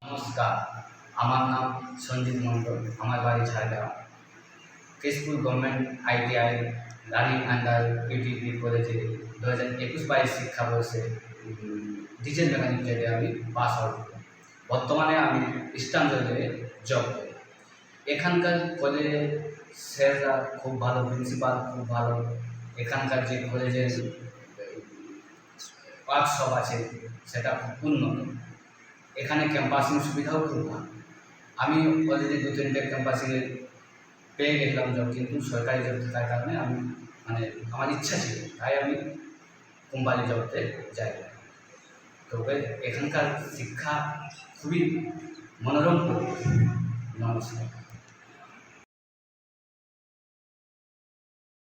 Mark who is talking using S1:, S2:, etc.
S1: নমস্কার, আমার নাম সঞ্জিত মণ্ডল। আমার বাড়ি Jhargram. Keshpur government ITI running under PTP কলেজে 2021-22 শিক্ষাবর্ষে ডিজেল মেকানিক ট্রেডে আমি পাস আউট করি। বর্তমানে আমি ইস্টার্ন রেলওয়ে জব করি। এখানকার কলেজের স্যাররা খুব ভালো, প্রিন্সিপাল খুব ভালো। এখানকার যে কলেজের ওয়ার্কশপ আছে সেটা খুব উন্নত। এখানে ক্যাম্পাসিং সুবিধাও খুব ভালো। আমি অলরেডি 2-3টে ক্যাম্পাসিংয়ে পেয়ে গেছিলাম জব, কিন্তু সরকারি জব থাকার কারণে আমি আমার ইচ্ছা ছিল, তাই আমি কোম্পানি জবতে যাই। তবে এখানকার শিক্ষা খুবই মনোরম। নমস্কার।